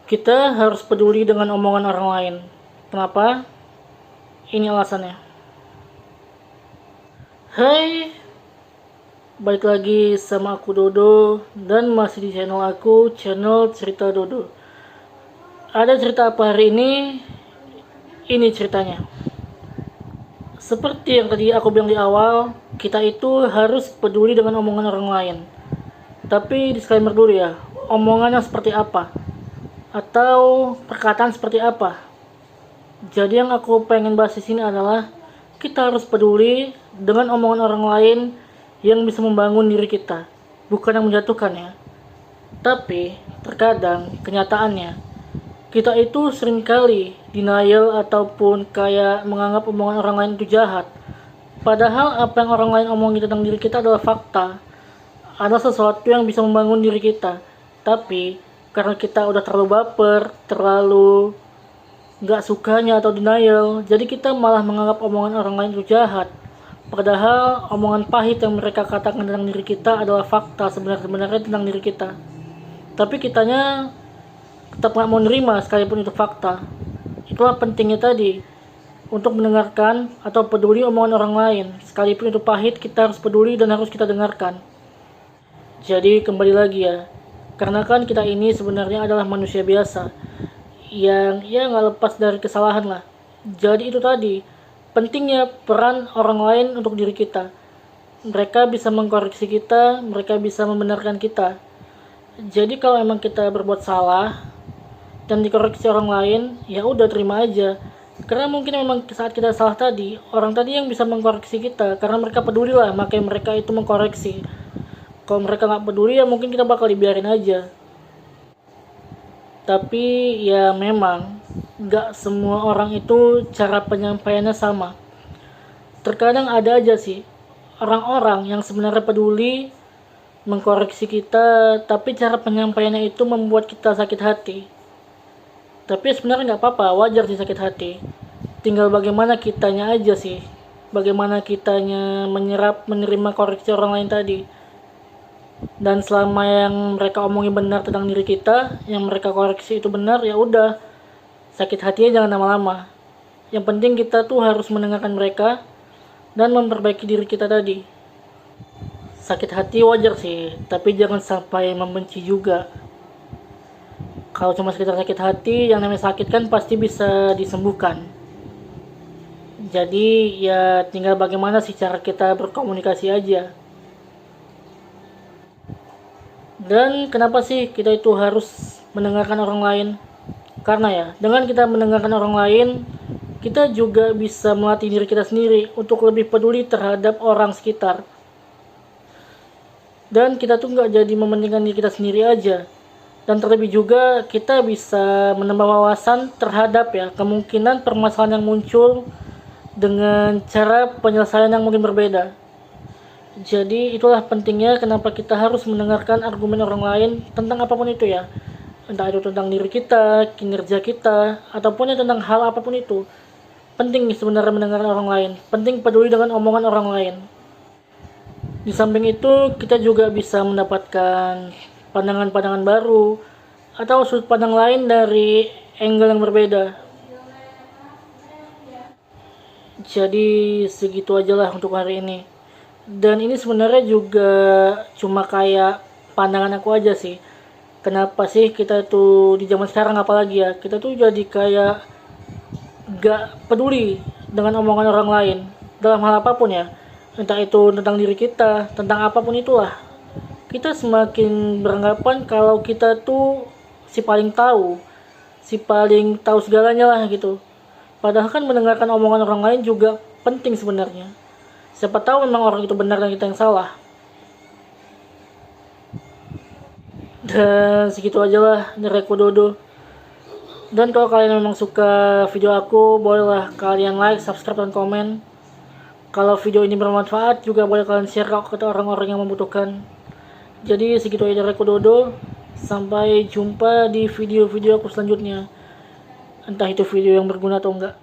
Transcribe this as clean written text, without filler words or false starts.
Kita harus peduli dengan omongan orang lain. Kenapa? Ini alasannya. Hai, balik lagi sama aku Dodo dan masih di channel aku, channel Cerita Dodo. Ada cerita apa hari ini? Ini ceritanya. Seperti yang tadi aku bilang di awal, kita itu harus peduli dengan omongan orang lain. Tapi disclaimer dulu ya, omongannya seperti apa? Atau perkataan seperti apa? Jadi yang aku pengen bahas di sini adalah kita harus peduli dengan omongan orang lain yang bisa membangun diri kita, bukan yang menjatuhkan ya. Tapi terkadang kenyataannya kita itu seringkali denial ataupun kayak menganggap omongan orang lain itu jahat. Padahal apa yang orang lain omongin tentang diri kita adalah fakta, adalah sesuatu yang bisa membangun diri kita. Tapi karena kita udah terlalu baper, terlalu gak sukanya atau denial, jadi kita malah menganggap omongan orang lain itu jahat. Padahal omongan pahit yang mereka katakan tentang diri kita adalah fakta sebenarnya tentang diri kita. Tapi kitanya tetap gak mau nerima sekalipun itu fakta. Itulah pentingnya tadi, untuk mendengarkan atau peduli omongan orang lain. Sekalipun itu pahit, kita harus peduli dan harus kita dengarkan. Jadi kembali lagi ya, karena kan kita ini sebenarnya adalah manusia biasa yang ya nggak lepas dari kesalahan lah. Jadi itu tadi pentingnya peran orang lain untuk diri kita. Mereka bisa mengkoreksi kita, mereka bisa membenarkan kita. Jadi kalau emang kita berbuat salah dan dikoreksi orang lain, ya udah terima aja. Karena mungkin memang saat kita salah tadi, orang tadi yang bisa mengkoreksi kita, karena mereka peduli lah, makanya mereka itu mengkoreksi. Kalau mereka nggak peduli ya mungkin kita bakal dibiarin aja. Tapi ya memang nggak semua orang itu cara penyampaiannya sama. Terkadang ada aja sih orang-orang yang sebenarnya peduli mengkoreksi kita, tapi cara penyampaiannya itu membuat kita sakit hati. Tapi sebenarnya nggak apa-apa, wajar sih sakit hati. Tinggal bagaimana kitanya aja sih, bagaimana kitanya menerima koreksi orang lain tadi. Dan selama yang mereka omongin benar tentang diri kita, yang mereka koreksi itu benar, ya udah, sakit hatinya jangan lama-lama. Yang penting kita tuh harus mendengarkan mereka dan memperbaiki diri kita tadi. Sakit hati wajar sih, tapi jangan sampai membenci juga. Kalau cuma sekedar sakit hati, yang namanya sakit kan pasti bisa disembuhkan. Jadi ya tinggal bagaimana sih cara kita berkomunikasi aja. Dan kenapa sih kita itu harus mendengarkan orang lain? Karena ya, dengan kita mendengarkan orang lain, kita juga bisa melatih diri kita sendiri untuk lebih peduli terhadap orang sekitar. Dan kita tuh nggak jadi mementingkan diri kita sendiri aja. Dan terlebih juga kita bisa menambah wawasan terhadap ya kemungkinan permasalahan yang muncul dengan cara penyelesaian yang mungkin berbeda. Jadi itulah pentingnya kenapa kita harus mendengarkan argumen orang lain tentang apapun itu ya. Entah itu tentang diri kita, kinerja kita, ataupun ya tentang hal apapun itu. Penting sebenarnya mendengarkan orang lain. Penting peduli dengan omongan orang lain. Di samping itu kita juga bisa mendapatkan pandangan-pandangan baru atau sudut pandang lain dari angle yang berbeda. Jadi segitu aja lah untuk hari ini. Dan ini sebenarnya juga cuma kayak pandangan aku aja sih. Kenapa sih kita tuh di zaman sekarang apalagi ya, kita tuh jadi kayak gak peduli dengan omongan orang lain dalam hal apapun ya. Entah itu tentang diri kita, tentang apapun itulah. Kita semakin beranggapan kalau kita tuh si paling tahu segalanya lah gitu. Padahal kan mendengarkan omongan orang lain juga penting sebenarnya. Siapa tahu memang orang itu benar dan kita yang salah. Dan segitu aja lah dari aku Dodo. Dan kalau kalian memang suka video aku, bolehlah kalian like, subscribe, dan komen. Kalau video ini bermanfaat, juga boleh kalian share ke orang-orang yang membutuhkan. Jadi segitu aja dari aku Dodo. Sampai jumpa di video-video aku selanjutnya. Entah itu video yang berguna atau enggak.